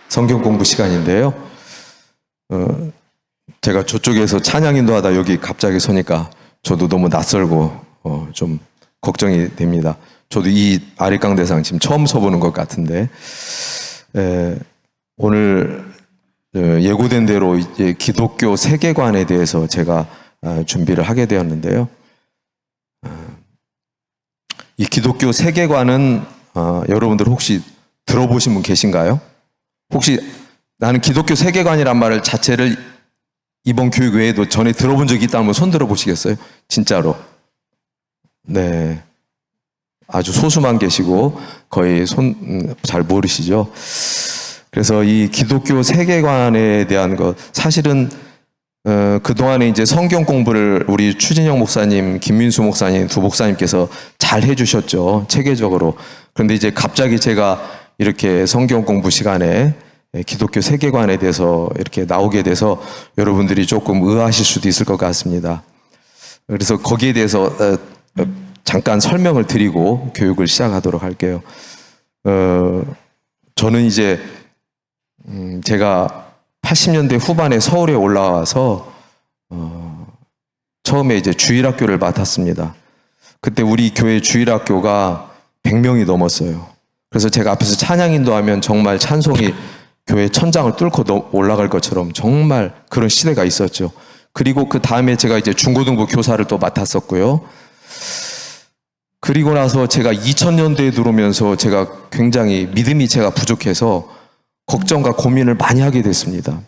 성경 공부 시간인데요. 제가 저쪽에서 찬양 인도하다 여기 갑자기 서니까 저도 너무 낯설고 좀 걱정이 됩니다. 저도 이 아리깡대상 지금 처음 서보는 것 같은데 오늘 예고된 대로 이제 기독교 세계관에 대해서 제가 준비를 하게 되었는데요. 이 기독교 세계관은 여러분들 혹시 들어보신 분 계신가요? 혹시 나는 기독교 세계관이란 말을 자체를 이번 교육 외에도 전에 들어본 적이 있다면 한번 손 들어보시겠어요? 진짜로. 네. 아주 소수만 계시고 거의 손 잘 모르시죠? 그래서 이 기독교 세계관에 대한 것, 사실은 그동안에 이제 성경 공부를 우리 추진영 목사님, 김민수 목사님 두 목사님께서 잘 해주셨죠. 체계적으로. 그런데 이제 갑자기 제가 이렇게 성경 공부 시간에 기독교 세계관에 대해서 이렇게 나오게 돼서 여러분들이 조금 의아하실 수도 있을 것 같습니다. 그래서 거기에 대해서 잠깐 설명을 드리고 교육을 시작하도록 할게요. 저는 이제 제가 80년대 후반에 서울에 올라와서 처음에 이제 주일학교를 맡았습니다. 그때 우리 교회 주일학교가 100명이 넘었어요. 그래서 제가 앞에서 찬양 인도하면 정말 찬송이 교회 천장을 뚫고 올라갈 것처럼 정말 그런 시대가 있었죠. 그리고 그 다음에 제가 이제 중고등부 교사를 또 맡았었고요. 그리고 나서 제가 2000년대에 들어오면서 제가 굉장히 믿음이 제가 부족해서 걱정과 고민을 많이 하게 됐습니다.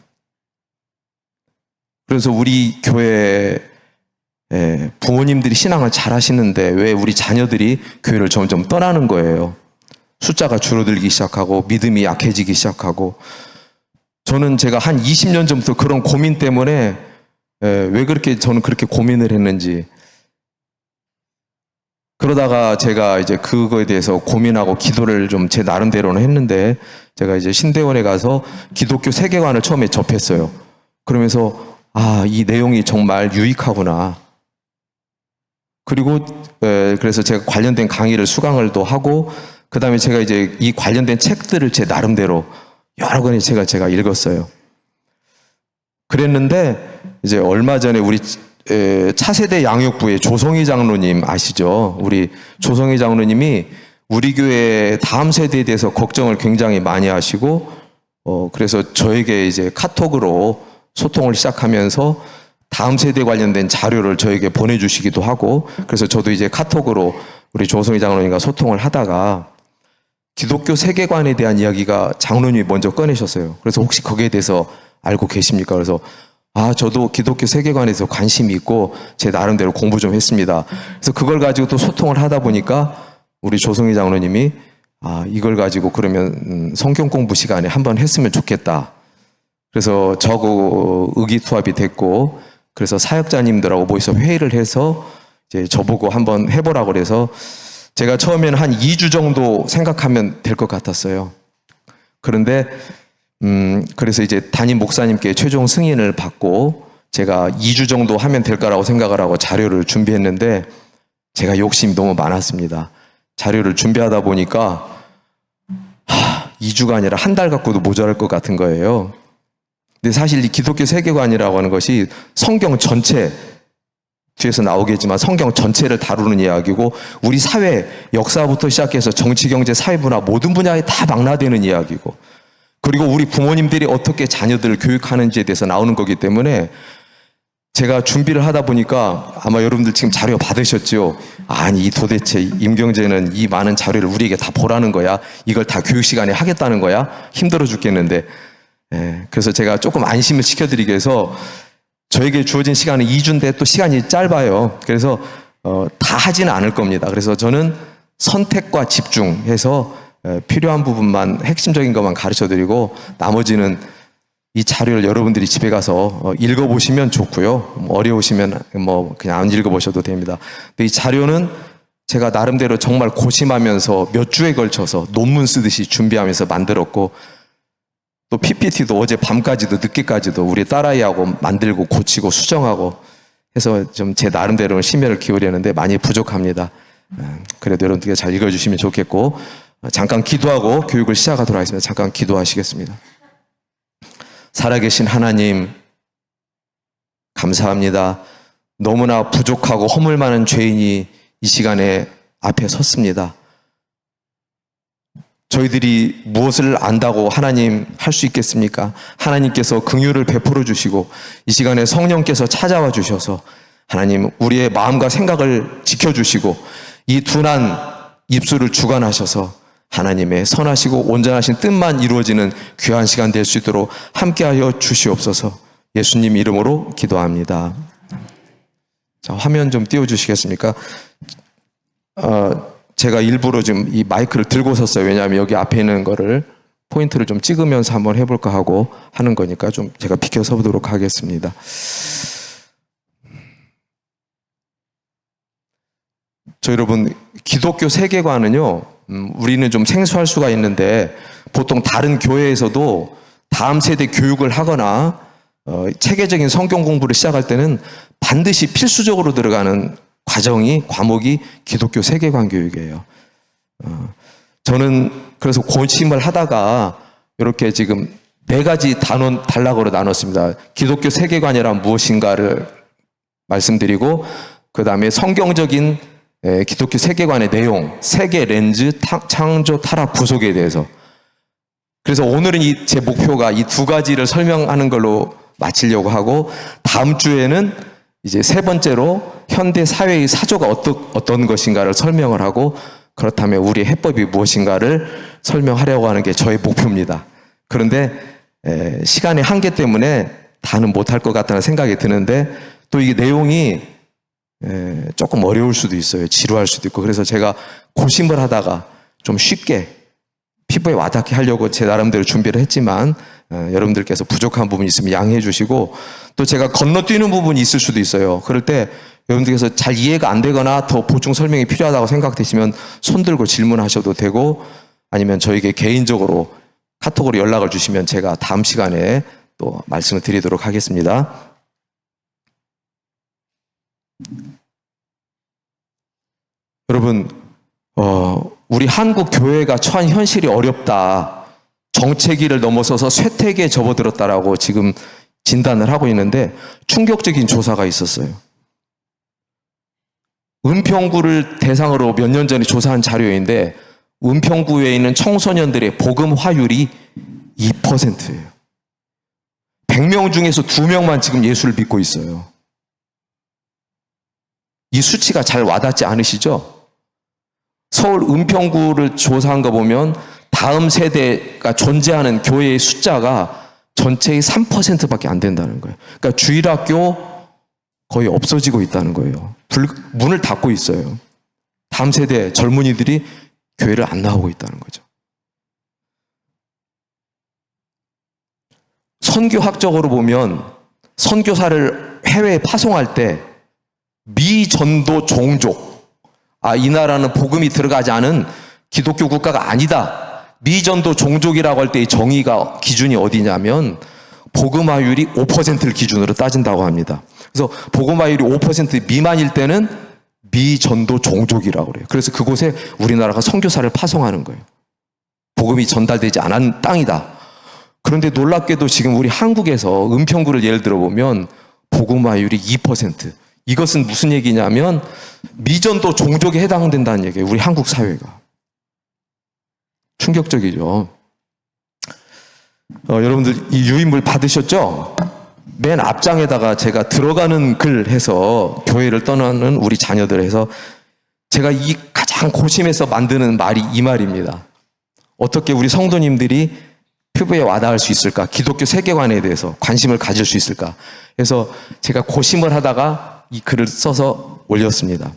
그래서 우리 교회 부모님들이 신앙을 잘 하시는데 왜 우리 자녀들이 교회를 점점 떠나는 거예요. 숫자가 줄어들기 시작하고 믿음이 약해지기 시작하고, 저는 제가 한 20년 전부터 그런 고민 때문에 왜 그렇게 저는 그렇게 고민을 했는지, 그러다가 제가 이제 그거에 대해서 고민하고 기도를 좀 제 나름대로는 했는데, 제가 이제 신대원에 가서 기독교 세계관을 처음에 접했어요. 그러면서 이 내용이 정말 유익하구나. 그리고 그래서 제가 관련된 강의를 수강을 또 하고, 그 다음에 제가 이제 이 관련된 책들을 제 나름대로 여러 권을 제가 읽었어요. 그랬는데 이제 얼마 전에 우리 차세대 양육부의 조성희 장로님 아시죠? 우리 조성희 장로님이 우리 교회 다음 세대에 대해서 걱정을 굉장히 많이 하시고, 그래서 저에게 이제 카톡으로 소통을 시작하면서 다음 세대 관련된 자료를 저에게 보내주시기도 하고, 그래서 저도 이제 카톡으로 우리 조성희 장로님과 소통을 하다가 기독교 세계관에 대한 이야기가 장로님이 먼저 꺼내셨어요. 그래서 혹시 거기에 대해서 알고 계십니까? 그래서 저도 기독교 세계관에서 관심이 있고 제 나름대로 공부 좀 했습니다. 그래서 그걸 가지고 또 소통을 하다 보니까 우리 조성희 장로님이 이걸 가지고 그러면 성경 공부 시간에 한번 했으면 좋겠다. 그래서 저하고 의기투합이 됐고, 그래서 사역자님들하고 모여서 회의를 해서 이제 저보고 한번 해보라고 그래서 제가 처음에는 한 2주 정도 생각하면 될 것 같았어요. 그런데 그래서 이제 담임 목사님께 최종 승인을 받고 제가 2주 정도 하면 될 거라고 생각을 하고 자료를 준비했는데, 제가 욕심이 너무 많았습니다. 자료를 준비하다 보니까 2주가 아니라 한 달 갖고도 모자랄 것 같은 거예요. 근데 사실 이 기독교 세계관이라고 하는 것이 성경 전체, 뒤에서 나오겠지만 성경 전체를 다루는 이야기고, 우리 사회 역사부터 시작해서 정치, 경제, 사회문화 모든 분야에 다 망라되는 이야기고, 그리고 우리 부모님들이 어떻게 자녀들을 교육하는지에 대해서 나오는 거기 때문에 제가 준비를 하다 보니까 아마 여러분들 지금 자료 받으셨죠? 아니 도대체 임경재는 이 많은 자료를 우리에게 다 보라는 거야? 이걸 다 교육 시간에 하겠다는 거야? 힘들어 죽겠는데. 그래서 제가 조금 안심을 시켜드리기 위해서 저에게 주어진 시간은 2주인데 또 시간이 짧아요. 그래서 다 하지는 않을 겁니다. 그래서 저는 선택과 집중해서 필요한 부분만, 핵심적인 것만 가르쳐드리고 나머지는 이 자료를 여러분들이 집에 가서 읽어보시면 좋고요. 어려우시면 그냥 안 읽어보셔도 됩니다. 근데 이 자료는 제가 나름대로 정말 고심하면서 몇 주에 걸쳐서 논문 쓰듯이 준비하면서 만들었고, 또 PPT도 어제 밤까지도 늦게까지도 우리 딸아이하고 만들고 고치고 수정하고 해서 좀 제 나름대로 심혈을 기울였는데 많이 부족합니다. 그래도 여러분들께 잘 읽어주시면 좋겠고, 잠깐 기도하고 교육을 시작하도록 하겠습니다. 잠깐 기도하시겠습니다. 살아계신 하나님, 감사합니다. 너무나 부족하고 허물 많은 죄인이 이 시간에 앞에 섰습니다. 저희들이 무엇을 안다고 하나님 할 수 있겠습니까? 하나님께서 긍휼을 베풀어 주시고 이 시간에 성령께서 찾아와 주셔서 하나님 우리의 마음과 생각을 지켜주시고 이 둔한 입술을 주관하셔서 하나님의 선하시고 온전하신 뜻만 이루어지는 귀한 시간 될 수 있도록 함께하여 주시옵소서. 예수님 이름으로 기도합니다. 자, 화면 좀 띄워주시겠습니까? 제가 일부러 지금 이 마이크를 들고 섰어요. 왜냐하면 여기 앞에 있는 거를 포인트를 좀 찍으면서 한번 해볼까 하고 하는 거니까 좀 제가 비켜서 보도록 하겠습니다. 저 여러분, 기독교 세계관은요, 우리는 좀 생소할 수가 있는데 보통 다른 교회에서도 다음 세대 교육을 하거나 체계적인 성경 공부를 시작할 때는 반드시 필수적으로 들어가는 과목이 기독교 세계관 교육이에요. 저는 그래서 고심을 하다가 이렇게 지금 4가지 단락으로 나눴습니다. 기독교 세계관이란 무엇인가를 말씀드리고, 그 다음에 성경적인 기독교 세계관의 내용, 세계 렌즈, 창조, 타락, 구속에 대해서. 그래서 오늘은 제 목표가 이 2가지를 설명하는 걸로 마치려고 하고, 다음 주에는 이제 3번째로 현대 사회의 사조가 어떤 것인가를 설명을 하고, 그렇다면 우리의 해법이 무엇인가를 설명하려고 하는 게 저의 목표입니다. 그런데 시간의 한계 때문에 다는 못할 것 같다는 생각이 드는데, 또 이게 내용이 조금 어려울 수도 있어요. 지루할 수도 있고. 그래서 제가 고심을 하다가 좀 쉽게 피부에 와닿게 하려고 제 나름대로 준비를 했지만, 여러분들께서 부족한 부분이 있으면 양해해 주시고, 또 제가 건너뛰는 부분이 있을 수도 있어요. 그럴 때 여러분들께서 잘 이해가 안 되거나 더 보충 설명이 필요하다고 생각되시면 손 들고 질문하셔도 되고, 아니면 저에게 개인적으로 카톡으로 연락을 주시면 제가 다음 시간에 또 말씀을 드리도록 하겠습니다. 여러분, 우리 한국 교회가 처한 현실이 어렵다. 정체기를 넘어서서 쇠퇴기에 접어들었다라고 지금 진단을 하고 있는데, 충격적인 조사가 있었어요. 은평구를 대상으로 몇 년 전에 조사한 자료인데, 은평구에 있는 청소년들의 복음 화율이 2%예요. 100명 중에서 2명만 지금 예수를 믿고 있어요. 이 수치가 잘 와닿지 않으시죠? 서울 은평구를 조사한 거 보면 다음 세대가 존재하는 교회의 숫자가 전체의 3%밖에 안 된다는 거예요. 그러니까 주일학교 거의 없어지고 있다는 거예요. 문을 닫고 있어요. 다음 세대 젊은이들이 교회를 안 나오고 있다는 거죠. 선교학적으로 보면 선교사를 해외에 파송할 때 미전도 종족, 이 나라는 복음이 들어가지 않은 기독교 국가가 아니다. 미전도 종족이라고 할 때 이 정의가 기준이 어디냐면 복음화율이 5%를 기준으로 따진다고 합니다. 그래서 복음화율이 5% 미만일 때는 미전도 종족이라고 그래요. 그래서 그곳에 우리나라가 선교사를 파송하는 거예요. 복음이 전달되지 않은 땅이다. 그런데 놀랍게도 지금 우리 한국에서 은평구를 예를 들어보면 복음화율이 2%. 이것은 무슨 얘기냐면 미전도 종족에 해당된다는 얘기예요. 우리 한국 사회가. 충격적이죠. 여러분들 이 유인물 받으셨죠? 맨 앞장에다가 제가 들어가는 글 해서 교회를 떠나는 우리 자녀들 해서 제가 이 가장 고심해서 만드는 말이 이 말입니다. 어떻게 우리 성도님들이 피부에 와닿을 수 있을까? 기독교 세계관에 대해서 관심을 가질 수 있을까? 그래서 제가 고심을 하다가 이 글을 써서 올렸습니다.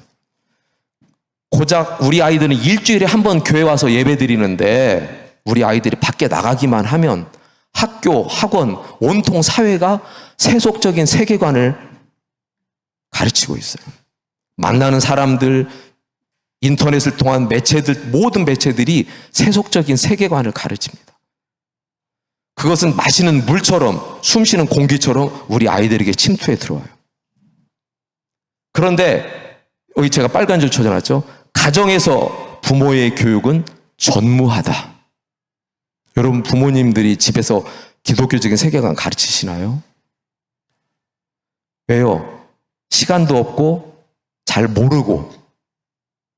고작 우리 아이들은 일주일에 한 번 교회 와서 예배 드리는데 우리 아이들이 밖에 나가기만 하면 학교, 학원, 온통 사회가 세속적인 세계관을 가르치고 있어요. 만나는 사람들, 인터넷을 통한 매체들, 모든 매체들이 세속적인 세계관을 가르칩니다. 그것은 마시는 물처럼, 숨쉬는 공기처럼 우리 아이들에게 침투해 들어와요. 그런데 여기 제가 빨간 줄 쳐줘놨죠. 가정에서 부모의 교육은 전무하다. 여러분 부모님들이 집에서 기독교적인 세계관 가르치시나요? 왜요? 시간도 없고 잘 모르고.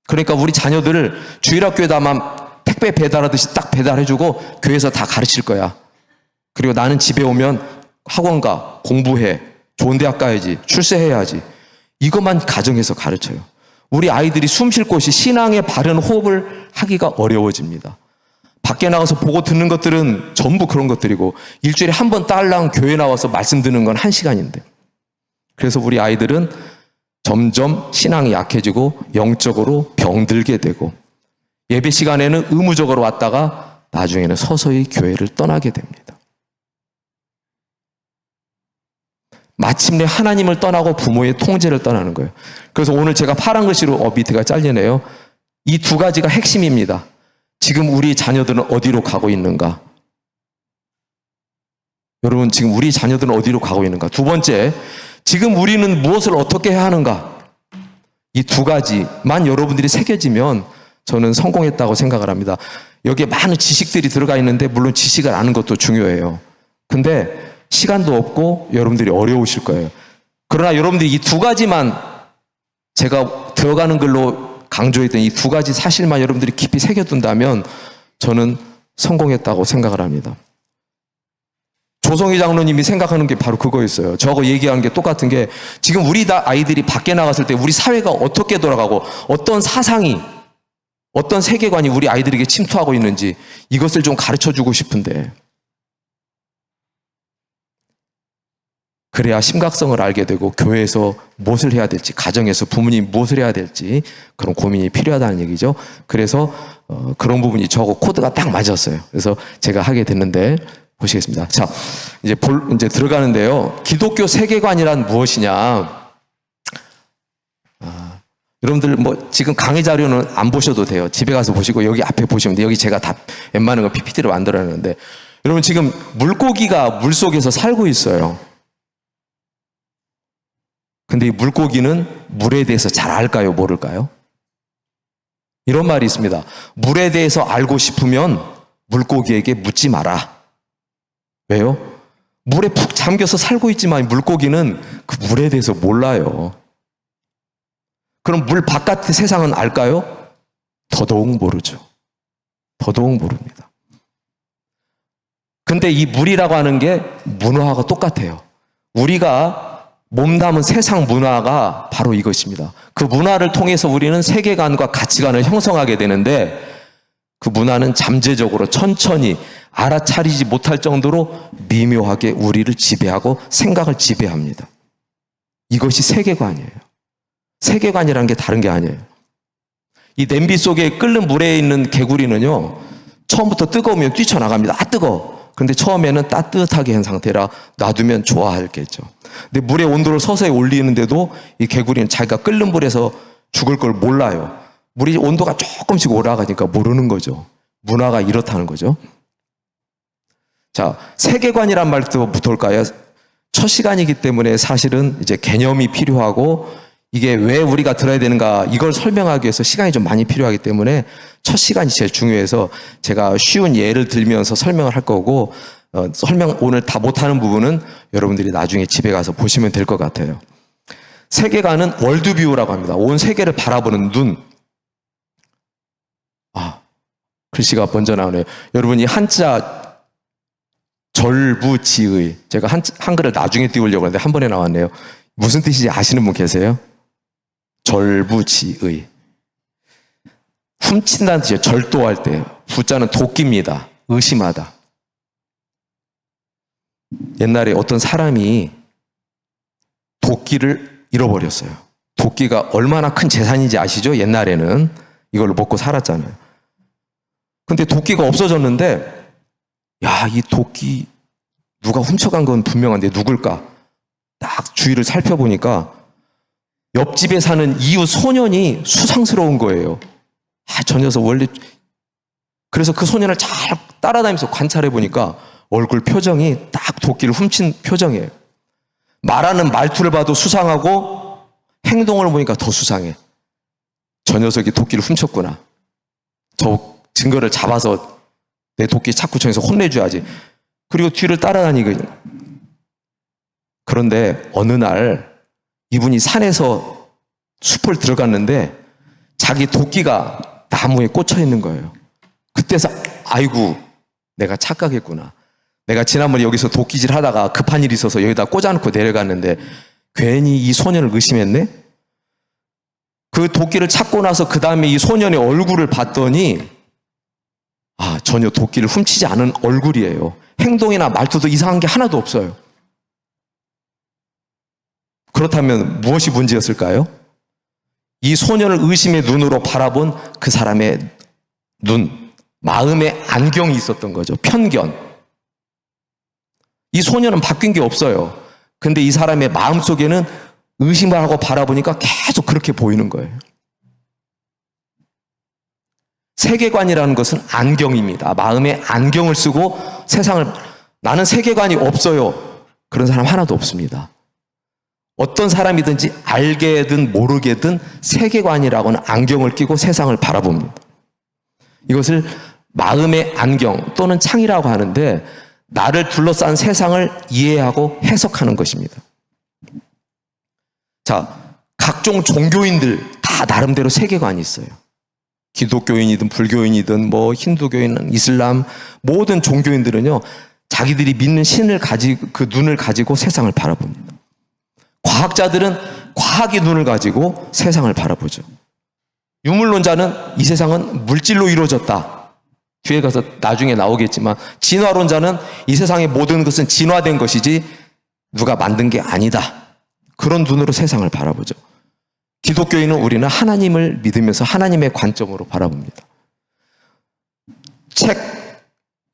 그러니까 우리 자녀들을 주일학교에다만 택배 배달하듯이 딱 배달해주고 교회에서 다 가르칠 거야. 그리고 나는 집에 오면 학원 가, 공부해, 좋은 대학 가야지, 출세해야지. 이것만 가정에서 가르쳐요. 우리 아이들이 숨 쉴 곳이 신앙의 바른 호흡을 하기가 어려워집니다. 밖에 나가서 보고 듣는 것들은 전부 그런 것들이고 일주일에 한 번 딸랑 교회 나와서 말씀 듣는 건 1시간인데. 그래서 우리 아이들은 점점 신앙이 약해지고 영적으로 병들게 되고 예배 시간에는 의무적으로 왔다가 나중에는 서서히 교회를 떠나게 됩니다. 마침내 하나님을 떠나고 부모의 통제를 떠나는 거예요. 그래서 오늘 제가 파란 글씨로 밑에가 잘리네요. 이 두 가지가 핵심입니다. 지금 우리 자녀들은 어디로 가고 있는가? 여러분, 지금 우리 자녀들은 어디로 가고 있는가? 두 번째, 지금 우리는 무엇을 어떻게 해야 하는가? 이 두 가지만 여러분들이 새겨지면 저는 성공했다고 생각을 합니다. 여기에 많은 지식들이 들어가 있는데 물론 지식을 아는 것도 중요해요. 근데 시간도 없고 여러분들이 어려우실 거예요. 그러나 여러분들이 이 두 가지만 제가 들어가는 글로 강조했던 이 두 가지 사실만 여러분들이 깊이 새겨둔다면 저는 성공했다고 생각을 합니다. 조성희 장로님이 생각하는 게 바로 그거였어요. 저하고 얘기하는 게 똑같은 게 지금 우리 아이들이 밖에 나갔을 때 우리 사회가 어떻게 돌아가고 어떤 사상이 어떤 세계관이 우리 아이들에게 침투하고 있는지 이것을 좀 가르쳐주고 싶은데 그래야 심각성을 알게 되고 교회에서 무엇을 해야 될지 가정에서 부모님이 무엇을 해야 될지 그런 고민이 필요하다는 얘기죠. 그래서 그런 부분이 저하고 코드가 딱 맞았어요. 그래서 제가 하게 됐는데 보시겠습니다. 자, 이제 들어가는데요. 기독교 세계관이란 무엇이냐? 여러분들 지금 강의 자료는 안 보셔도 돼요. 집에 가서 보시고 여기 앞에 보시면 돼요. 여기 제가 다 웬만한 거 PPT로 만들어놨는데 여러분 지금 물고기가 물속에서 살고 있어요. 근데 이 물고기는 물에 대해서 잘 알까요? 모를까요? 이런 말이 있습니다. 물에 대해서 알고 싶으면 물고기에게 묻지 마라. 왜요? 물에 푹 잠겨서 살고 있지만 물고기는 그 물에 대해서 몰라요. 그럼 물 바깥의 세상은 알까요? 더더욱 모르죠. 더더욱 모릅니다. 근데 이 물이라고 하는 게 문화가 똑같아요. 우리가 몸담은 세상 문화가 바로 이것입니다. 그 문화를 통해서 우리는 세계관과 가치관을 형성하게 되는데 그 문화는 잠재적으로 천천히 알아차리지 못할 정도로 미묘하게 우리를 지배하고 생각을 지배합니다. 이것이 세계관이에요. 세계관이라는 게 다른 게 아니에요. 이 냄비 속에 끓는 물에 있는 개구리는요, 처음부터 뜨거우면 뛰쳐나갑니다. 아, 뜨거워. 근데 처음에는 따뜻하게 한 상태라 놔두면 좋아하겠죠. 근데 물의 온도를 서서히 올리는데도 이 개구리는 자기가 끓는 물에서 죽을 걸 몰라요. 물이 온도가 조금씩 올라가니까 모르는 거죠. 문화가 이렇다는 거죠. 자, 세계관이란 말부터 올까요? 첫 시간이기 때문에 사실은 이제 개념이 필요하고 이게 왜 우리가 들어야 되는가 이걸 설명하기 위해서 시간이 좀 많이 필요하기 때문에 첫 시간이 제일 중요해서 제가 쉬운 예를 들면서 설명을 할 거고 설명 오늘 다 못하는 부분은 여러분들이 나중에 집에 가서 보시면 될 것 같아요. 세계관은 월드뷰라고 합니다. 온 세계를 바라보는 눈. 글씨가 먼저 나오네요. 여러분 이 한자 절부지의 제가 한글을 나중에 띄우려고 하는데 한 번에 나왔네요. 무슨 뜻인지 아시는 분 계세요? 절부지의. 훔친다는 뜻이에요. 절도할 때. 부자는 도끼입니다. 의심하다. 옛날에 어떤 사람이 도끼를 잃어버렸어요. 도끼가 얼마나 큰 재산인지 아시죠? 옛날에는 이걸로 먹고 살았잖아요. 근데 도끼가 없어졌는데 야, 이 도끼 누가 훔쳐간 건 분명한데 누굴까? 딱 주위를 살펴보니까 옆집에 사는 이웃 소년이 수상스러운 거예요. 저 녀석 원래. 그래서 그 소년을 잘 따라다니면서 관찰해 보니까 얼굴 표정이 딱 도끼를 훔친 표정이에요. 말하는 말투를 봐도 수상하고 행동을 보니까 더 수상해. 저 녀석이 도끼를 훔쳤구나. 저 증거를 잡아서 내 도끼 찾구청에서 혼내줘야지. 그리고 뒤를 따라다니거든요. 그런데 어느 날 이분이 산에서 숲을 들어갔는데 자기 도끼가 나무에 꽂혀 있는 거예요. 그때서 아이고 내가 착각했구나. 내가 지난번에 여기서 도끼질 하다가 급한 일이 있어서 여기다 꽂아놓고 내려갔는데 괜히 이 소년을 의심했네? 그 도끼를 찾고 나서 그 다음에 이 소년의 얼굴을 봤더니 전혀 도끼를 훔치지 않은 얼굴이에요. 행동이나 말투도 이상한 게 하나도 없어요. 그렇다면 무엇이 문제였을까요? 이 소년을 의심의 눈으로 바라본 그 사람의 눈, 마음의 안경이 있었던 거죠. 편견. 이 소년은 바뀐 게 없어요. 근데 이 사람의 마음속에는 의심을 하고 바라보니까 계속 그렇게 보이는 거예요. 세계관이라는 것은 안경입니다. 마음의 안경을 쓰고 세상을, 나는 세계관이 없어요. 그런 사람 하나도 없습니다. 어떤 사람이든지 알게든 모르게든 세계관이라고는 안경을 끼고 세상을 바라봅니다. 이것을 마음의 안경 또는 창이라고 하는데 나를 둘러싼 세상을 이해하고 해석하는 것입니다. 자, 각종 종교인들 다 나름대로 세계관이 있어요. 기독교인이든 불교인이든 힌두교인, 이슬람 모든 종교인들은요 자기들이 믿는 신을 가지고 그 눈을 가지고 세상을 바라봅니다. 과학자들은 과학의 눈을 가지고 세상을 바라보죠. 유물론자는 이 세상은 물질로 이루어졌다. 뒤에 가서 나중에 나오겠지만 진화론자는 이 세상의 모든 것은 진화된 것이지 누가 만든 게 아니다. 그런 눈으로 세상을 바라보죠. 기독교인은 우리는 하나님을 믿으면서 하나님의 관점으로 바라봅니다. 책,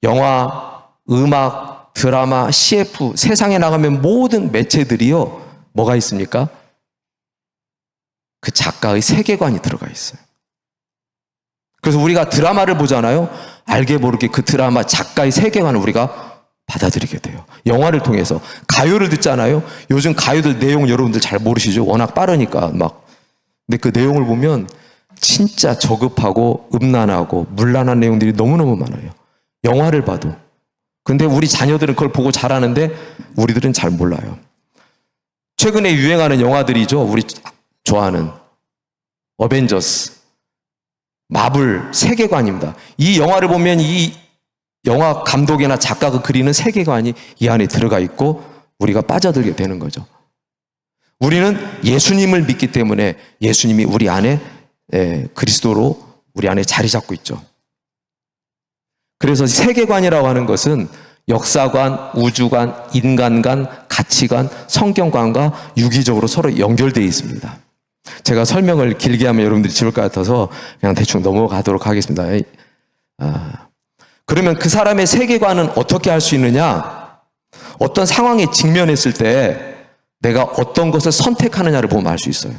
영화, 음악, 드라마, CF, 세상에 나가면 모든 매체들이요 뭐가 있습니까? 그 작가의 세계관이 들어가 있어요. 그래서 우리가 드라마를 보잖아요. 알게 모르게 그 드라마 작가의 세계관을 우리가 받아들이게 돼요. 영화를 통해서. 가요를 듣잖아요. 요즘 가요들 내용 여러분들 잘 모르시죠? 워낙 빠르니까 근데 그 내용을 보면 진짜 저급하고 음란하고 문란한 내용들이 너무너무 많아요. 영화를 봐도. 근데 우리 자녀들은 그걸 보고 잘하는데 우리들은 잘 몰라요. 최근에 유행하는 영화들이죠. 우리 좋아하는 어벤져스, 마블 세계관입니다. 이 영화를 보면 이 영화 감독이나 작가가 그리는 세계관이 이 안에 들어가 있고 우리가 빠져들게 되는 거죠. 우리는 예수님을 믿기 때문에 예수님이 우리 안에 그리스도로 우리 안에 자리 잡고 있죠. 그래서 세계관이라고 하는 것은 역사관, 우주관, 인간관, 가치관, 성경관과 유기적으로 서로 연결되어 있습니다. 제가 설명을 길게 하면 여러분들이 지울 것 같아서 그냥 대충 넘어가도록 하겠습니다. 그러면 그 사람의 세계관은 어떻게 할 수 있느냐? 어떤 상황에 직면했을 때 내가 어떤 것을 선택하느냐를 보면 알 수 있어요.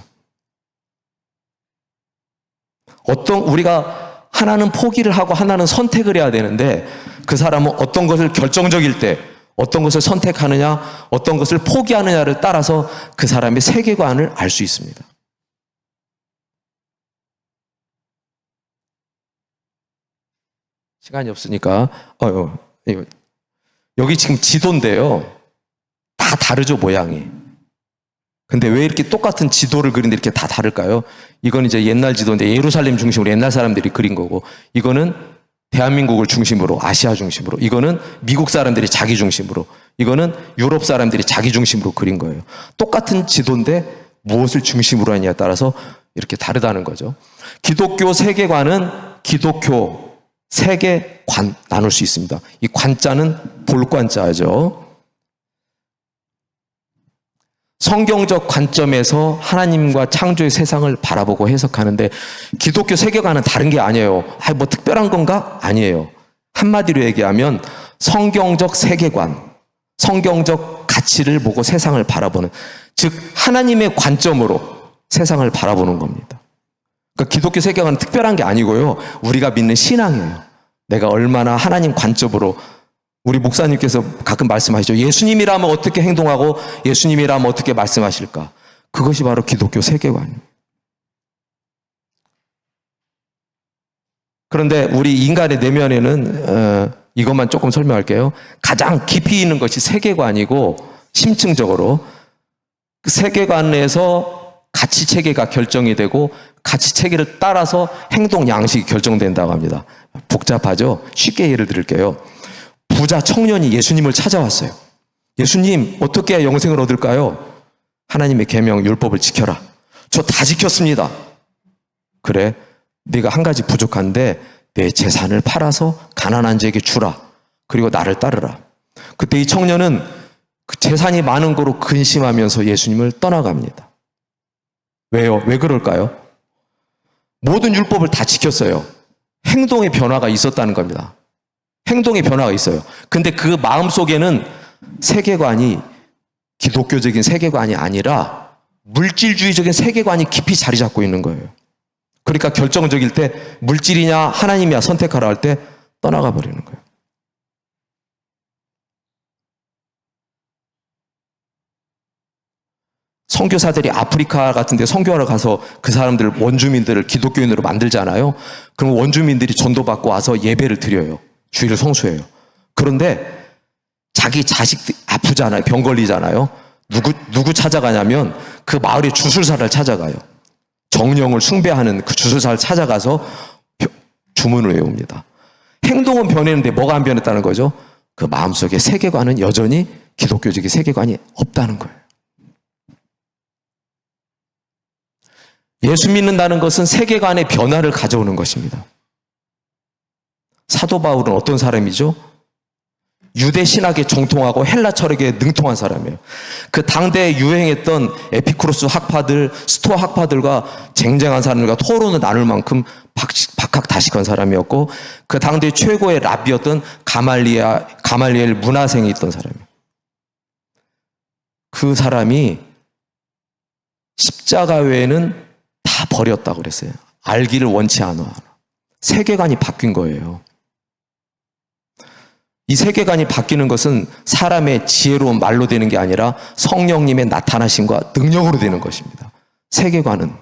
우리가 하나는 포기를 하고 하나는 선택을 해야 되는데 그 사람은 어떤 것을 결정적일 때 어떤 것을 선택하느냐, 어떤 것을 포기하느냐를 따라서 그 사람의 세계관을 알 수 있습니다. 시간이 없으니까 여기 지금 지도인데요. 다 다르죠, 모양이. 근데 왜 이렇게 똑같은 지도를 그리는데 이렇게 다 다를까요? 이건 이제 옛날 지도인데 예루살렘 중심으로 옛날 사람들이 그린 거고, 이거는 대한민국을 중심으로, 아시아 중심으로, 이거는 미국 사람들이 자기 중심으로, 이거는 유럽 사람들이 자기 중심으로 그린 거예요. 똑같은 지도인데 무엇을 중심으로 하느냐에 따라서 이렇게 다르다는 거죠. 기독교 세계관은 기독교 세계관 나눌 수 있습니다. 이 관자는 볼관자죠. 성경적 관점에서 하나님과 창조의 세상을 바라보고 해석하는데 기독교 세계관은 다른 게 아니에요. 뭐 특별한 건가? 아니에요. 한마디로 얘기하면 성경적 세계관, 성경적 가치를 보고 세상을 바라보는, 즉 하나님의 관점으로 세상을 바라보는 겁니다. 그러니까 기독교 세계관은 특별한 게 아니고요. 우리가 믿는 신앙이에요. 내가 얼마나 하나님 관점으로, 우리 목사님께서 가끔 말씀하시죠. 예수님이라면 어떻게 행동하고 예수님이라면 어떻게 말씀하실까? 그것이 바로 기독교 세계관입니다. 그런데 우리 인간의 내면에는 이것만 조금 설명할게요. 가장 깊이 있는 것이 세계관이고 심층적으로 그 세계관에서 가치 체계가 결정이 되고 가치 체계를 따라서 행동 양식이 결정된다고 합니다. 복잡하죠? 쉽게 예를 들을게요. 부자 청년이 예수님을 찾아왔어요. 예수님, 어떻게 해야 영생을 얻을까요? 하나님의 계명 율법을 지켜라. 저 다 지켰습니다. 그래, 네가 한 가지 부족한데 내 재산을 팔아서 가난한 자에게 주라. 그리고 나를 따르라. 그때 이 청년은 그 재산이 많은 거로 근심하면서 예수님을 떠나갑니다. 왜요? 왜 그럴까요? 모든 율법을 다 지켰어요. 행동의 변화가 있었다는 겁니다. 행동의 변화가 있어요. 근데 그 마음속에는 세계관이 기독교적인 세계관이 아니라 물질주의적인 세계관이 깊이 자리 잡고 있는 거예요. 그러니까 결정적일 때 물질이냐 하나님이야 선택하라 할 때 떠나가 버리는 거예요. 선교사들이 아프리카 같은 데 선교하러 가서 그 사람들 원주민들을 기독교인으로 만들잖아요. 그럼 원주민들이 전도받고 와서 예배를 드려요. 주일을 성수해요. 그런데 자기 자식들 아프잖아요. 병 걸리잖아요. 누구 찾아가냐면 그 마을의 주술사를 찾아가요. 정령을 숭배하는 그 주술사를 찾아가서 주문을 외웁니다. 행동은 변했는데 뭐가 안 변했다는 거죠? 그 마음속의 세계관은 여전히 기독교적인 세계관이 없다는 거예요. 예수 믿는다는 것은 세계관의 변화를 가져오는 것입니다. 사도 바울은 어떤 사람이죠? 유대 신학에 정통하고 헬라 철학에 능통한 사람이에요. 그 당대에 유행했던 에피쿠로스 학파들, 스토아 학파들과 쟁쟁한 사람들과 토론을 나눌 만큼 박학다식한 사람이었고 그 당대 최고의 랍비였던 가말리엘 문화생이 있던 사람이에요. 그 사람이 십자가 외에는 다 버렸다고 그랬어요. 알기를 원치 않아. 세계관이 바뀐 거예요. 이 세계관이 바뀌는 것은 사람의 지혜로운 말로 되는 게 아니라 성령님의 나타나심과 능력으로 되는 것입니다. 세계관은.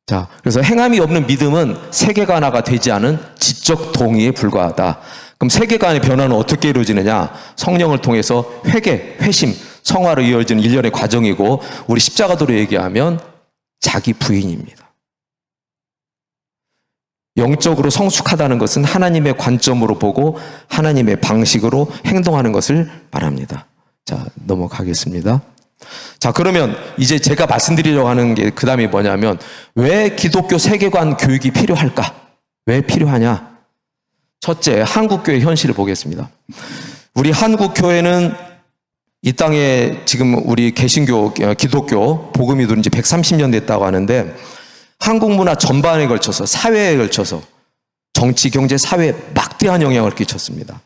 자, 그래서 행함이 없는 믿음은 세계관화가 되지 않은 지적 동의에 불과하다. 그럼 세계관의 변화는 어떻게 이루어지느냐? 성령을 통해서 회개, 회심, 성화로 이어지는 일련의 과정이고 우리 십자가도로 얘기하면 자기 부인입니다. 영적으로 성숙하다는 것은 하나님의 관점으로 보고 하나님의 방식으로 행동하는 것을 말합니다. 자, 넘어가겠습니다. 자, 그러면 이제 제가 말씀드리려고 하는 게 그 다음에 뭐냐면 왜 기독교 세계관 교육이 필요할까? 왜 필요하냐? 첫째, 한국교회 현실을 보겠습니다. 우리 한국교회는 이 땅에 지금 우리 개신교, 기독교 복음이 누린 지 130년 됐다고 하는데 한국 문화 전반에 걸쳐서 사회에 걸쳐서 정치, 경제, 사회에 막대한 영향을 끼쳤습니다.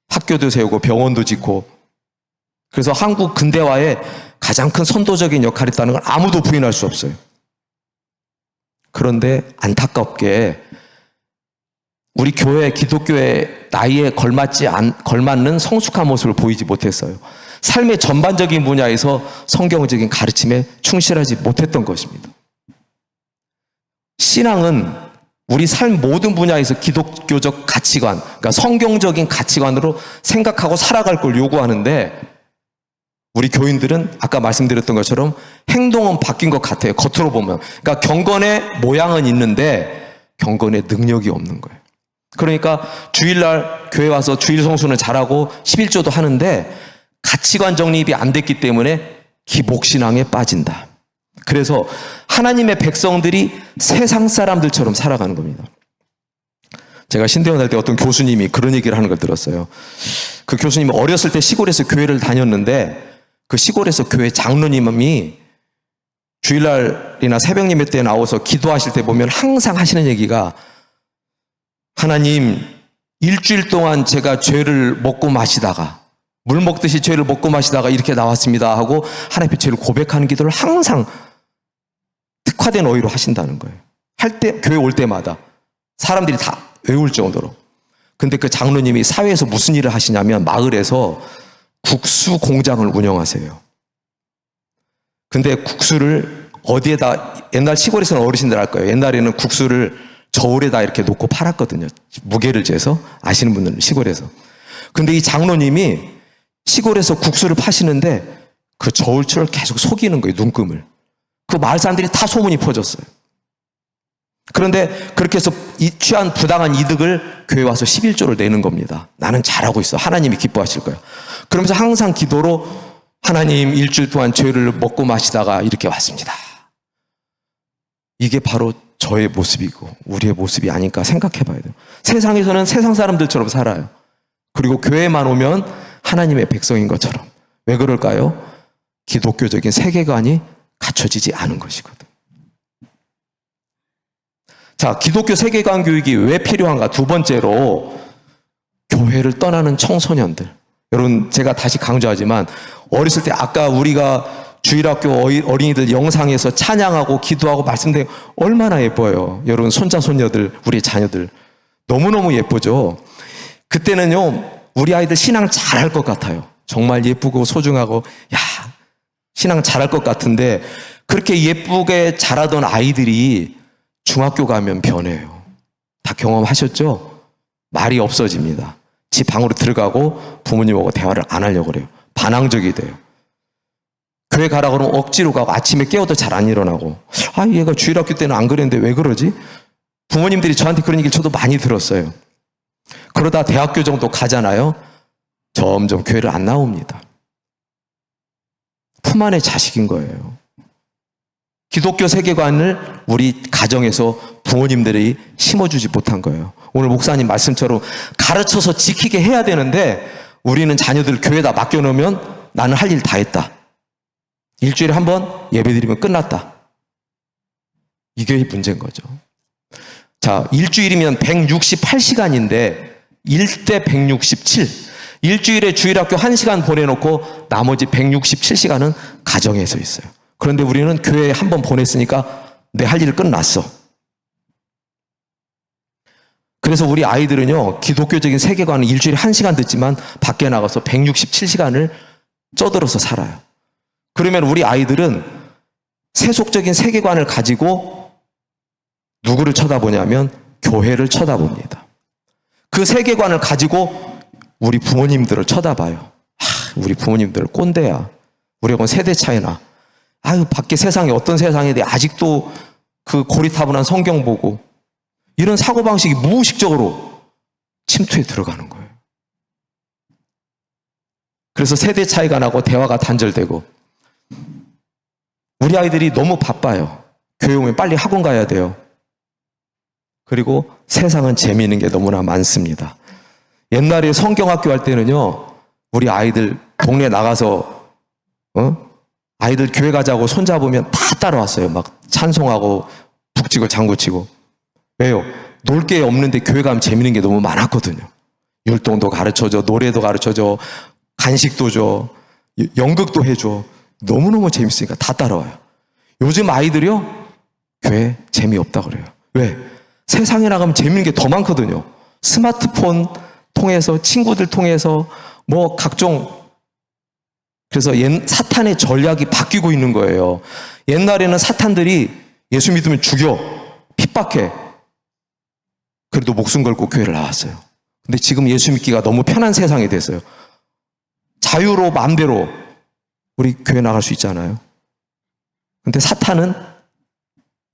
학교도 세우고 병원도 짓고 그래서 한국 근대화에 가장 큰 선도적인 역할을 했다는 걸 아무도 부인할 수 없어요. 그런데 안타깝게 우리 교회, 기독교의 나이에 걸맞는 성숙한 모습을 보이지 못했어요. 삶의 전반적인 분야에서 성경적인 가르침에 충실하지 못했던 것입니다. 신앙은 우리 삶 모든 분야에서 기독교적 가치관, 그러니까 성경적인 가치관으로 생각하고 살아갈 걸 요구하는데 우리 교인들은 아까 말씀드렸던 것처럼 행동은 바뀐 것 같아요. 겉으로 보면. 그러니까 경건의 모양은 있는데 경건의 능력이 없는 거예요. 그러니까 주일날 교회 와서 주일 성수는 잘하고 11조도 하는데 가치관 정립이 안 됐기 때문에 기복신앙에 빠진다. 그래서 하나님의 백성들이 세상 사람들처럼 살아가는 겁니다. 제가 신대원 할 때 어떤 교수님이 그런 얘기를 하는 걸 들었어요. 그 교수님이 어렸을 때 시골에서 교회를 다녔는데 그 시골에서 교회 장로님이 주일날이나 새벽 예배 때 나와서 기도하실 때 보면 항상 하시는 얘기가 하나님, 일주일 동안 제가 죄를 먹고 마시다가 물 먹듯이 죄를 먹고 마시다가 이렇게 나왔습니다 하고 하나님 앞에 죄를 고백하는 기도를 항상 특화된 어휘로 하신다는 거예요. 할 때, 교회 올 때마다 사람들이 다 외울 정도로. 근데 그 장로님이 사회에서 무슨 일을 하시냐면 마을에서 국수 공장을 운영하세요. 근데 국수를 어디에다, 옛날 시골에서는 어르신들 할 거예요. 옛날에는 국수를 저울에다 이렇게 놓고 팔았거든요. 무게를 재서. 아시는 분들은 시골에서. 근데 이 장로님이 시골에서 국수를 파시는데 그 저울줄을 계속 속이는 거예요. 눈금을. 그 마을 사람들이 다 소문이 퍼졌어요. 그런데 그렇게 해서 취한 부당한 이득을 교회 와서 11조를 내는 겁니다. 나는 잘하고 있어. 하나님이 기뻐하실 거야. 그러면서 항상 기도로 하나님 일주일 동안 죄를 먹고 마시다가 이렇게 왔습니다. 이게 바로 저의 모습이고 우리의 모습이 아닐까 생각해 봐야 돼요. 세상에서는 세상 사람들처럼 살아요. 그리고 교회만 오면 하나님의 백성인 것처럼. 왜 그럴까요? 기독교적인 세계관이 갖춰지지 않은 것이거든. 자, 기독교 세계관 교육이 왜 필요한가? 두 번째로 교회를 떠나는 청소년들. 여러분, 제가 다시 강조하지만 어렸을 때 아까 우리가 주일학교 어린이들 영상에서 찬양하고 기도하고 말씀드리고 얼마나 예뻐요. 여러분, 손자 손녀들, 우리 자녀들 너무너무 예쁘죠. 그때는요, 우리 아이들 신앙 잘할 것 같아요. 정말 예쁘고 소중하고 야, 신앙 잘할 것 같은데 그렇게 예쁘게 자라던 아이들이 중학교 가면 변해요. 다 경험하셨죠? 말이 없어집니다. 집 방으로 들어가고 부모님하고 대화를 안 하려고 그래요. 반항적이 돼요. 교회 가라 그러면 억지로 가고 아침에 깨워도 잘 안 일어나고 아, 얘가 주일학교 때는 안 그랬는데 왜 그러지? 부모님들이 저한테 그런 얘기를 저도 많이 들었어요. 그러다 대학교 정도 가잖아요. 점점 교회를 안 나옵니다. 품 안의 자식인 거예요. 기독교 세계관을 우리 가정에서 부모님들이 심어주지 못한 거예요. 오늘 목사님 말씀처럼 가르쳐서 지키게 해야 되는데 우리는 자녀들 교회에다 맡겨놓으면 나는 할 일 다 했다. 일주일에 한 번 예배드리면 끝났다. 이게 문제인 거죠. 자, 일주일이면 168시간인데 1대 167. 일주일에 주일학교 1시간 보내놓고 나머지 167시간은 가정에서 있어요. 그런데 우리는 교회에 한 번 보냈으니까 내 할 일 끝났어. 그래서 우리 아이들은요, 기독교적인 세계관은 일주일에 1시간 듣지만 밖에 나가서 167시간을 쪄들어서 살아요. 그러면 우리 아이들은 세속적인 세계관을 가지고 누구를 쳐다보냐면 교회를 쳐다봅니다. 그 세계관을 가지고 우리 부모님들을 쳐다봐요. 우리 부모님들 꼰대야. 우리하고는 세대 차이나. 아유, 밖에 세상이 어떤 세상인데 아직도 그 고리타분한 성경 보고 이런 사고방식이 무의식적으로 침투해 들어가는 거예요. 그래서 세대 차이가 나고 대화가 단절되고 우리 아이들이 너무 바빠요. 교회 오면 빨리 학원 가야 돼요. 그리고 세상은 재미있는 게 너무나 많습니다. 옛날에 성경학교 할 때는요, 우리 아이들 동네 나가서 아이들 교회 가자고 손잡으면 다 따라왔어요. 막 찬송하고 북치고 장구치고. 왜요? 놀 게 없는데 교회 가면 재밌는 게 너무 많았거든요. 율동도 가르쳐줘, 노래도 가르쳐줘, 간식도 줘, 연극도 해줘. 너무너무 재밌으니까 다 따라와요. 요즘 아이들이요, 교회 재미없다 그래요. 왜? 세상에 나가면 재밌는 게 더 많거든요. 스마트폰 통해서, 친구들 통해서, 뭐 각종. 그래서 사탄의 전략이 바뀌고 있는 거예요. 옛날에는 사탄들이 예수 믿으면 죽여, 핍박해. 그래도 목숨 걸고 교회를 나왔어요. 근데 지금 예수 믿기가 너무 편한 세상이 됐어요. 자유로 마음대로 우리 교회 나갈 수 있잖아요. 근데 사탄은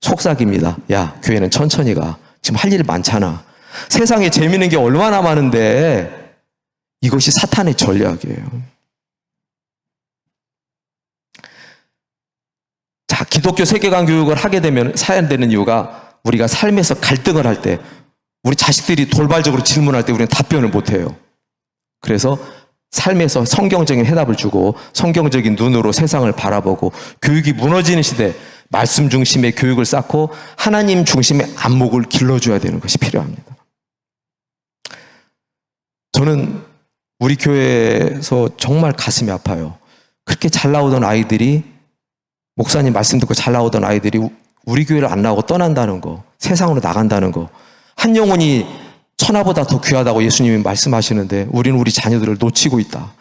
속삭입니다. 야, 교회는 천천히 가. 지금 할 일 많잖아. 세상에 재미있는 게 얼마나 많은데 이것이 사탄의 전략이에요. 자, 기독교 세계관 교육을 하게 되면 사야 되는 이유가 우리가 삶에서 갈등을 할 때 우리 자식들이 돌발적으로 질문할 때 우리는 답변을 못해요. 그래서 삶에서 성경적인 해답을 주고 성경적인 눈으로 세상을 바라보고 교육이 무너지는 시대 말씀 중심의 교육을 쌓고 하나님 중심의 안목을 길러줘야 되는 것이 필요합니다. 저는 우리 교회에서 정말 가슴이 아파요. 그렇게 잘 나오던 아이들이 목사님 말씀 듣고 잘 나오던 아이들이 우리 교회를 안 나오고 떠난다는 거, 세상으로 나간다는 거. 한 영혼이 천하보다 더 귀하다고 예수님이 말씀하시는데 우리는 우리 자녀들을 놓치고 있다.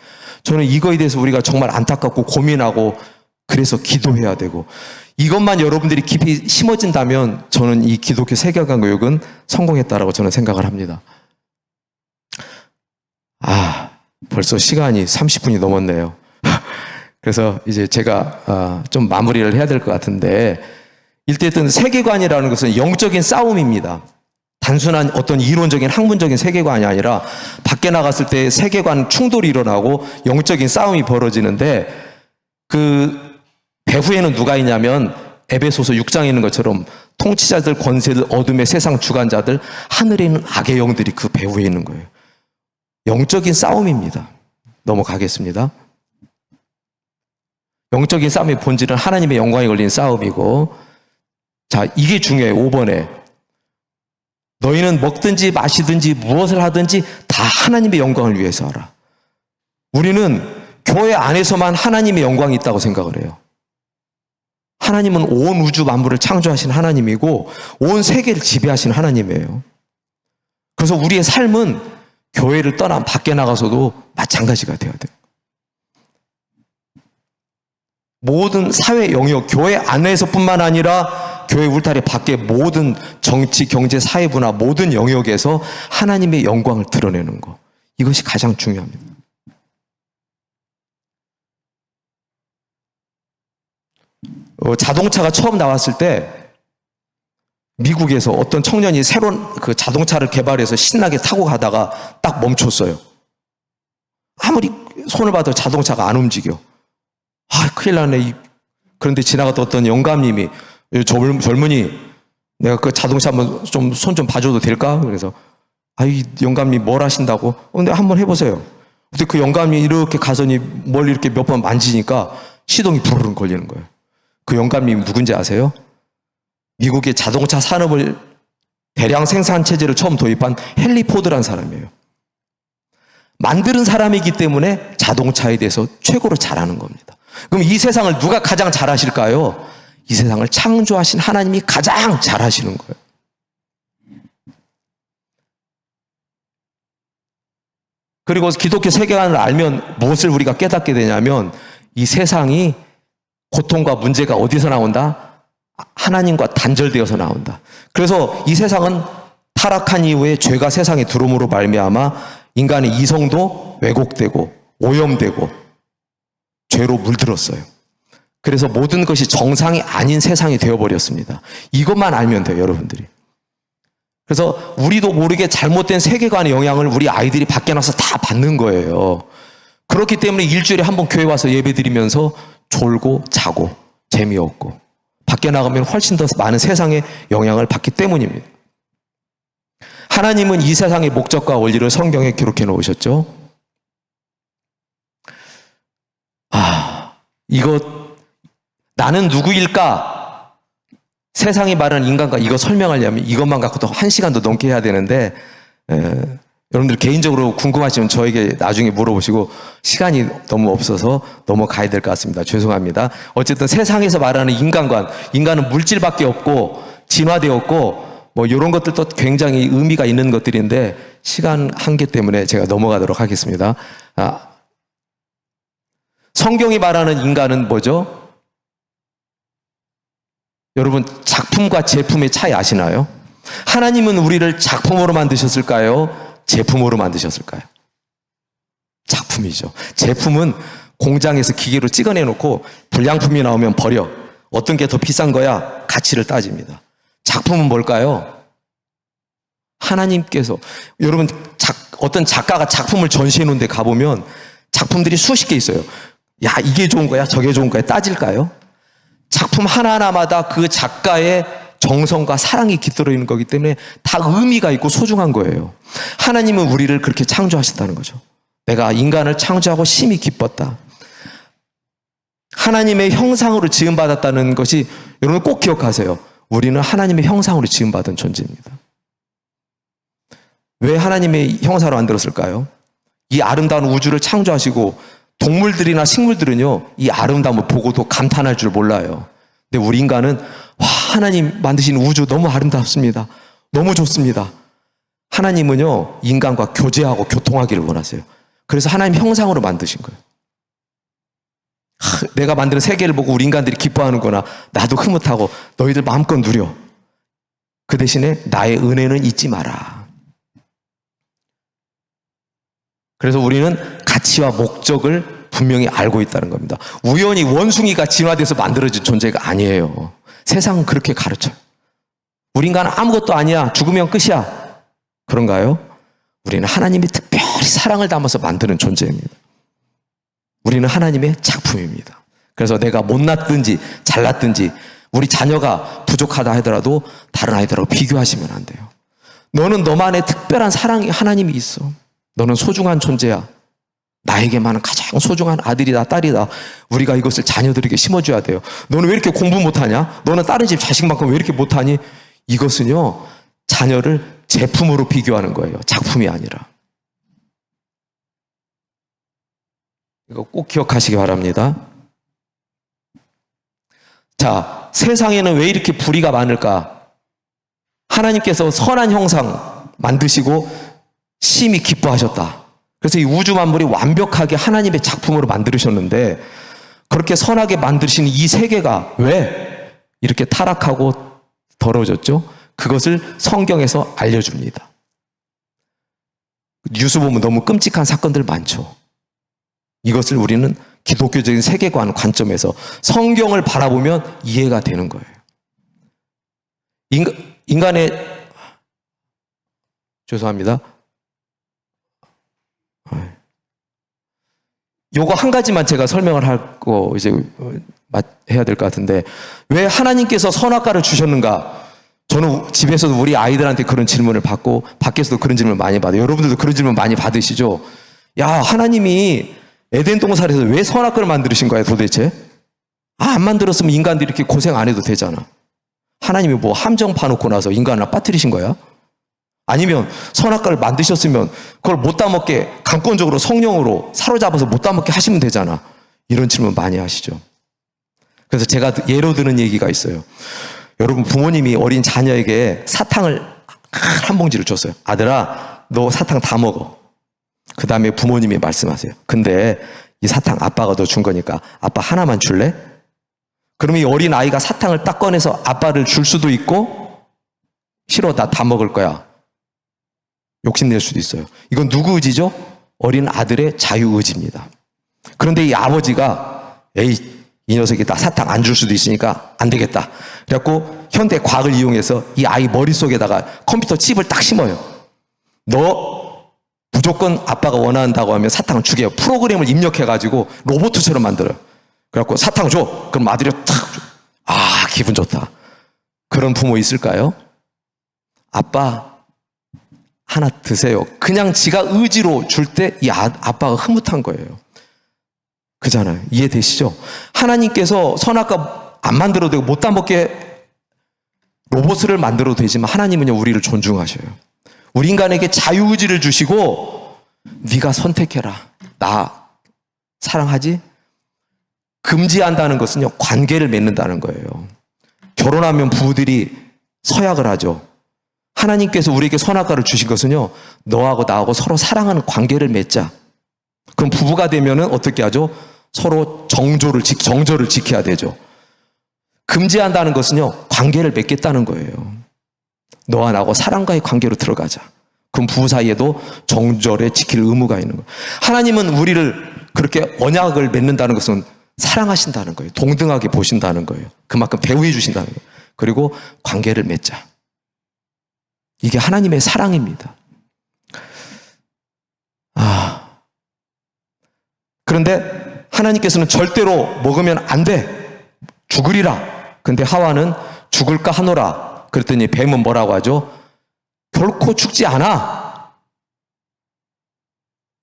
저는 이거에 대해서 우리가 정말 안타깝고 고민하고 그래서 기도해야 되고 이것만 여러분들이 깊이 심어진다면 저는 이 기독교 세계관 교육은 성공했다라고 저는 생각을 합니다. 벌써 시간이 30분이 넘었네요. 그래서 이제 제가 좀 마무리를 해야 될 것 같은데, 일단 세계관이라는 것은 영적인 싸움입니다. 단순한 어떤 이론적인 학문적인 세계관이 아니라 밖에 나갔을 때 세계관 충돌이 일어나고 영적인 싸움이 벌어지는데, 그 배후에는 누가 있냐면 에베소서 6장에 있는 것처럼 통치자들, 권세들, 어둠의 세상 주관자들, 하늘에 있는 악의 영들이 그 배후에 있는 거예요. 영적인 싸움입니다. 넘어가겠습니다. 영적인 싸움의 본질은 하나님의 영광에 걸린 싸움이고, 자, 이게 중요해요. 5번에 너희는 먹든지 마시든지 무엇을 하든지 다 하나님의 영광을 위해서 하라. 우리는 교회 안에서만 하나님의 영광이 있다고 생각을 해요. 하나님은 온 우주 만물을 창조하신 하나님이고 온 세계를 지배하신 하나님이에요. 그래서 우리의 삶은 교회를 떠나 밖에 나가서도 마찬가지가 되어야 돼요. 모든 사회 영역, 교회 안에서뿐만 아니라 교회 울타리 밖에 모든 정치, 경제, 사회부나 모든 영역에서 하나님의 영광을 드러내는 것. 이것이 가장 중요합니다. 자동차가 처음 나왔을 때 미국에서 어떤 청년이 새로운 그 자동차를 개발해서 신나게 타고 가다가 딱 멈췄어요. 아무리 손을 봐도 자동차가 안 움직여. 큰일 나네. 그런데 지나갔던 어떤 영감님이, 젊은이, 내가 그 자동차 한번 좀 손 좀 봐줘도 될까? 그래서, 이 영감님 뭘 하신다고? 근데 한번 해보세요. 근데 그 영감님이 이렇게 가서니 멀리 이렇게 몇 번 만지니까 시동이 부르릉 걸리는 거예요. 그 영감님이 누군지 아세요? 미국의 자동차 산업을 대량 생산 체제를 처음 도입한 헨리 포드라는 사람이에요. 만드는 사람이기 때문에 자동차에 대해서 최고로 잘하는 겁니다. 그럼 이 세상을 누가 가장 잘하실까요? 이 세상을 창조하신 하나님이 가장 잘하시는 거예요. 그리고 기독교 세계관을 알면 무엇을 우리가 깨닫게 되냐면 이 세상이 고통과 문제가 어디서 나온다? 하나님과 단절되어서 나온다. 그래서 이 세상은 타락한 이후에 죄가 세상에 들어옴으로 말미암아 인간의 이성도 왜곡되고 오염되고 죄로 물들었어요. 그래서 모든 것이 정상이 아닌 세상이 되어버렸습니다. 이것만 알면 돼요, 여러분들이. 그래서 우리도 모르게 잘못된 세계관의 영향을 우리 아이들이 밖에 나서 다 받는 거예요. 그렇기 때문에 일주일에 한 번 교회 와서 예배 드리면서 졸고 자고 재미없고 밖에 나가면 훨씬 더 많은 세상의 영향을 받기 때문입니다. 하나님은 이 세상의 목적과 원리를 성경에 기록해 놓으셨죠. 이거 나는 누구일까? 세상이 말하는 인간과 이거 설명하려면 이것만 갖고도 1시간도 넘게 해야 되는데 여러분들 개인적으로 궁금하시면 저에게 나중에 물어보시고 시간이 너무 없어서 넘어가야 될 것 같습니다. 죄송합니다. 어쨌든 세상에서 말하는 인간관, 인간은 물질밖에 없고 진화되었고 뭐 이런 것들도 굉장히 의미가 있는 것들인데 시간 한계 때문에 제가 넘어가도록 하겠습니다. 성경이 말하는 인간은 뭐죠? 여러분 작품과 제품의 차이 아시나요? 하나님은 우리를 작품으로 만드셨을까요? 제품으로 만드셨을까요? 작품이죠. 제품은 공장에서 기계로 찍어내놓고 불량품이 나오면 버려. 어떤 게 더 비싼 거야? 가치를 따집니다. 작품은 뭘까요? 하나님께서 여러분 어떤 작가가 작품을 전시해 놓은 데 가보면 작품들이 수십 개 있어요. 야, 이게 좋은 거야? 저게 좋은 거야? 따질까요? 작품 하나하나마다 그 작가의 정성과 사랑이 깃들어 있는 거기 때문에 다 의미가 있고 소중한 거예요. 하나님은 우리를 그렇게 창조하셨다는 거죠. 내가 인간을 창조하고 심히 기뻤다. 하나님의 형상으로 지음받았다는 것이 여러분 꼭 기억하세요. 우리는 하나님의 형상으로 지음받은 존재입니다. 왜 하나님의 형상으로 만들었을까요? 이 아름다운 우주를 창조하시고 동물들이나 식물들은요, 이 아름다움을 보고도 감탄할 줄 몰라요. 근데 우리 인간은 하나님 만드신 우주 너무 아름답습니다. 너무 좋습니다. 하나님은요, 인간과 교제하고 교통하기를 원하세요. 그래서 하나님 형상으로 만드신 거예요. 내가 만드는 세계를 보고 우리 인간들이 기뻐하는구나. 나도 흐뭇하고 너희들 마음껏 누려. 그 대신에 나의 은혜는 잊지 마라. 그래서 우리는 가치와 목적을 분명히 알고 있다는 겁니다. 우연히 원숭이가 진화돼서 만들어진 존재가 아니에요. 세상은 그렇게 가르쳐요. 우리 인간은 아무것도 아니야. 죽으면 끝이야. 그런가요? 우리는 하나님이 특별히 사랑을 담아서 만드는 존재입니다. 우리는 하나님의 작품입니다. 그래서 내가 못났든지 잘났든지 우리 자녀가 부족하다 하더라도 다른 아이들하고 비교하시면 안 돼요. 너는 너만의 특별한 사랑이 하나님이 있어. 너는 소중한 존재야. 나에게만은 가장 소중한 아들이다, 딸이다. 우리가 이것을 자녀들에게 심어줘야 돼요. 너는 왜 이렇게 공부 못하냐? 너는 다른 집 자식만큼 왜 이렇게 못하니? 이것은요, 자녀를 제품으로 비교하는 거예요. 작품이 아니라. 이거 꼭 기억하시기 바랍니다. 자, 세상에는 왜 이렇게 불의가 많을까? 하나님께서 선한 형상 만드시고 심히 기뻐하셨다. 그래서 이 우주 만물이 완벽하게 하나님의 작품으로 만들으셨는데 그렇게 선하게 만드신 이 세계가 왜 이렇게 타락하고 더러워졌죠? 그것을 성경에서 알려줍니다. 뉴스 보면 너무 끔찍한 사건들 많죠. 이것을 우리는 기독교적인 세계관 관점에서 성경을 바라보면 이해가 되는 거예요. 인간의 죄송합니다. 요거 한 가지만 제가 설명을 하고 이제 해야 될 것 같은데 왜 하나님께서 선악과를 주셨는가? 저는 집에서도 우리 아이들한테 그런 질문을 받고 밖에서도 그런 질문을 많이 받아요. 여러분들도 그런 질문 많이 받으시죠? 야, 하나님이 에덴 동산에서 왜 선악과를 만드신 거야 도대체? 안 만들었으면 인간들이 이렇게 고생 안 해도 되잖아. 하나님이 뭐 함정 파놓고 나서 인간을 빠뜨리신 거야? 아니면 선악과를 만드셨으면 그걸 못 따먹게 강권적으로 성령으로 사로잡아서 못 따먹게 하시면 되잖아. 이런 질문 많이 하시죠. 그래서 제가 예로 드는 얘기가 있어요. 여러분 부모님이 어린 자녀에게 사탕을 한 봉지를 줬어요. 아들아, 너 사탕 다 먹어. 그 다음에 부모님이 말씀하세요. 근데 이 사탕 아빠가 너 준 거니까 아빠 하나만 줄래? 그러면 이 어린 아이가 사탕을 딱 꺼내서 아빠를 줄 수도 있고 싫어, 나 다 먹을 거야. 욕심낼 수도 있어요. 이건 누구 의지죠? 어린 아들의 자유의지입니다. 그런데 이 아버지가 에이, 이 녀석이 나 사탕 안 줄 수도 있으니까 안 되겠다. 그래갖고 현대 과학을 이용해서 이 아이 머릿속에다가 컴퓨터 칩을 딱 심어요. 너 무조건 아빠가 원한다고 하면 사탕을 주게 해요. 프로그램을 입력해가지고 로봇처럼 만들어요. 그래갖고 사탕 줘. 그럼 아들이 탁 줘. 아, 기분 좋다. 그런 부모 있을까요? 아빠 하나 드세요. 그냥 지가 의지로 줄 때 이 아빠가 흐뭇한 거예요. 그잖아요. 이해되시죠? 하나님께서 선악과 안 만들어도 되고 못 따먹게 로봇을 만들어도 되지만 하나님은요 우리를 존중하셔요. 우리 인간에게 자유의지를 주시고 네가 선택해라. 나 사랑하지? 금지한다는 것은요 관계를 맺는다는 거예요. 결혼하면 부부들이 서약을 하죠. 하나님께서 우리에게 선악과를 주신 것은요 너하고 나하고 서로 사랑하는 관계를 맺자. 그럼 부부가 되면은 어떻게 하죠? 서로 정조를 지켜야 되죠. 금지한다는 것은요 관계를 맺겠다는 거예요. 너와 나하고 사랑과의 관계로 들어가자. 그럼 부부 사이에도 정절에 지킬 의무가 있는 거예요. 하나님은 우리를 그렇게 언약을 맺는다는 것은 사랑하신다는 거예요. 동등하게 보신다는 거예요. 그만큼 대우해 주신다는 거예요. 그리고 관계를 맺자. 이게 하나님의 사랑입니다. 그런데 하나님께서는 절대로 먹으면 안 돼. 죽으리라. 근데 하와는 죽을까 하노라. 그랬더니 뱀은 뭐라고 하죠? 결코 죽지 않아.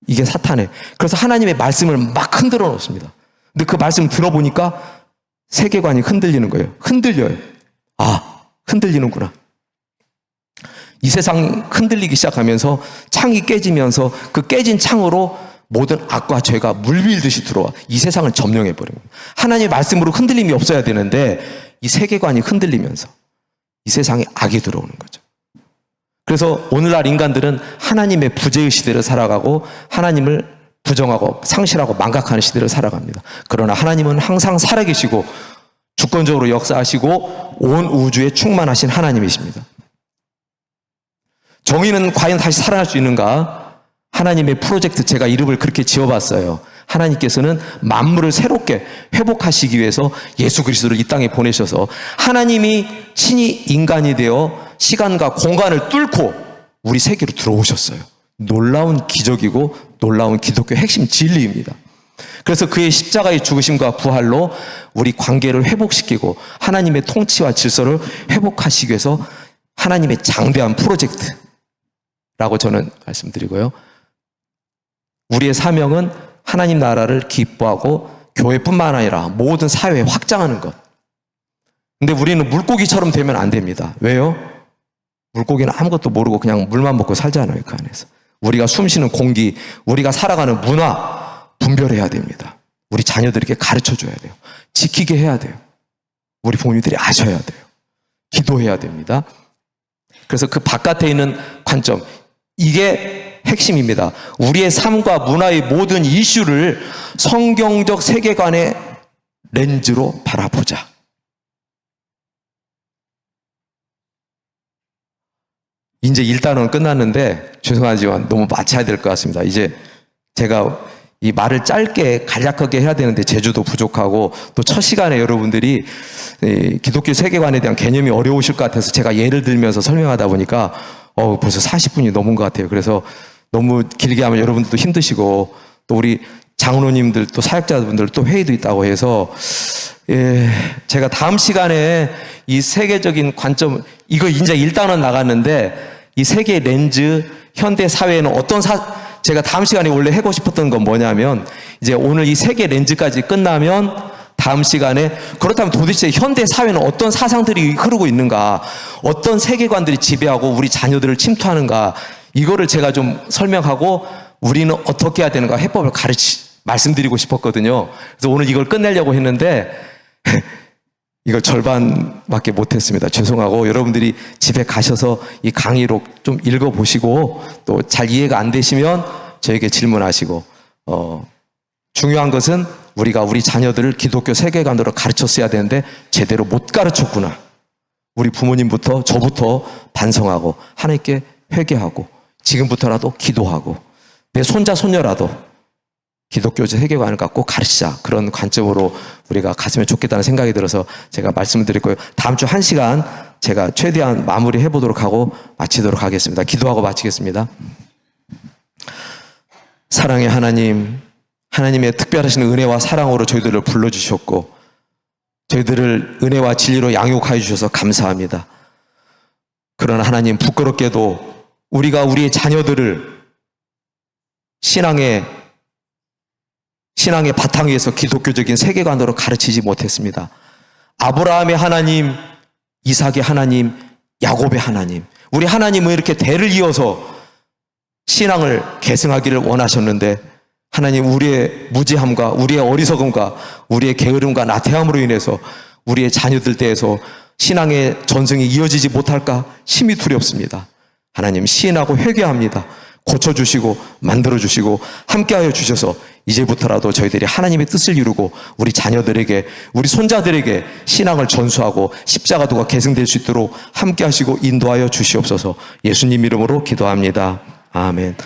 이게 사탄의. 그래서 하나님의 말씀을 막 흔들어 놓습니다. 근데 그 말씀을 들어보니까 세계관이 흔들리는 거예요. 흔들려요. 아, 흔들리는구나. 이 세상 흔들리기 시작하면서 창이 깨지면서 그 깨진 창으로 모든 악과 죄가 물밀듯이 들어와 이 세상을 점령해버립니다. 하나님의 말씀으로 흔들림이 없어야 되는데 이 세계관이 흔들리면서 이 세상에 악이 들어오는 거죠. 그래서 오늘날 인간들은 하나님의 부재의 시대를 살아가고 하나님을 부정하고 상실하고 망각하는 시대를 살아갑니다. 그러나 하나님은 항상 살아계시고 주권적으로 역사하시고 온 우주에 충만하신 하나님이십니다. 정의는 과연 다시 살아날 수 있는가? 하나님의 프로젝트, 제가 이름을 그렇게 지어봤어요. 하나님께서는 만물을 새롭게 회복하시기 위해서 예수 그리스도를 이 땅에 보내셔서 하나님이 친히 인간이 되어 시간과 공간을 뚫고 우리 세계로 들어오셨어요. 놀라운 기적이고 놀라운 기독교 핵심 진리입니다. 그래서 그의 십자가의 죽으심과 부활로 우리 관계를 회복시키고 하나님의 통치와 질서를 회복하시기 위해서 하나님의 장대한 프로젝트라고 저는 말씀드리고요. 우리의 사명은 하나님 나라를 기뻐하고 교회뿐만 아니라 모든 사회에 확장하는 것. 근데 우리는 물고기처럼 되면 안 됩니다. 왜요? 물고기는 아무것도 모르고 그냥 물만 먹고 살잖아요, 그 안에서. 우리가 숨쉬는 공기, 우리가 살아가는 문화 분별해야 됩니다. 우리 자녀들에게 가르쳐줘야 돼요. 지키게 해야 돼요. 우리 부모님들이 아셔야 돼요. 기도해야 됩니다. 그래서 그 바깥에 있는 관점, 이게 핵심입니다. 우리의 삶과 문화의 모든 이슈를 성경적 세계관의 렌즈로 바라보자. 이제 1단원 끝났는데 죄송하지만 너무 마쳐야 될 것 같습니다. 이제 제가 이 말을 짧게 간략하게 해야 되는데 제주도 부족하고 또 첫 시간에 여러분들이 기독교 세계관에 대한 개념이 어려우실 것 같아서 제가 예를 들면서 설명하다 보니까 벌써 40분이 넘은 것 같아요. 그래서 너무 길게 하면 여러분들도 힘드시고 또 우리 장로님들 또 사역자분들 또 회의도 있다고 해서 제가 다음 시간에 이 세계적인 관점, 이거 이제 1단원 나갔는데 이 세계 렌즈, 현대 사회에는 제가 다음 시간에 원래 하고 싶었던 건 뭐냐면 이제 오늘 이 세계 렌즈까지 끝나면 다음 시간에 그렇다면 도대체 현대 사회는 어떤 사상들이 흐르고 있는가, 어떤 세계관들이 지배하고 우리 자녀들을 침투하는가, 이거를 제가 좀 설명하고 우리는 어떻게 해야 되는가 해법을 말씀드리고 싶었거든요. 그래서 오늘 이걸 끝내려고 했는데 이걸 절반밖에 못했습니다. 죄송하고 여러분들이 집에 가셔서 이 강의록 좀 읽어보시고 또 잘 이해가 안 되시면 저에게 질문하시고 중요한 것은 우리가 우리 자녀들을 기독교 세계관으로 가르쳤어야 되는데 제대로 못 가르쳤구나. 우리 부모님부터 저부터 반성하고 하나님께 회개하고 지금부터라도 기도하고 내 손자 손녀라도 기독교 세계관을 갖고 가르치자, 그런 관점으로 우리가 갔으면 좋겠다는 생각이 들어서 제가 말씀을 드렸고요. 다음 주 1시간 제가 최대한 마무리 해보도록 하고 마치도록 하겠습니다. 기도하고 마치겠습니다. 사랑의 하나님, 하나님의 특별하신 은혜와 사랑으로 저희들을 불러주셨고 저희들을 은혜와 진리로 양육하여 주셔서 감사합니다. 그러나 하나님, 부끄럽게도 우리가 우리의 자녀들을 신앙의 바탕 위에서 기독교적인 세계관으로 가르치지 못했습니다. 아브라함의 하나님, 이삭의 하나님, 야곱의 하나님, 우리 하나님은 이렇게 대를 이어서 신앙을 계승하기를 원하셨는데 하나님, 우리의 무지함과 우리의 어리석음과 우리의 게으름과 나태함으로 인해서 우리의 자녀들 때에서 신앙의 전승이 이어지지 못할까 심히 두렵습니다. 하나님, 시인하고 회개합니다. 고쳐주시고 만들어주시고 함께하여 주셔서 이제부터라도 저희들이 하나님의 뜻을 이루고 우리 자녀들에게, 우리 손자들에게 신앙을 전수하고 십자가도가 계승될 수 있도록 함께하시고 인도하여 주시옵소서. 예수님 이름으로 기도합니다. 아멘.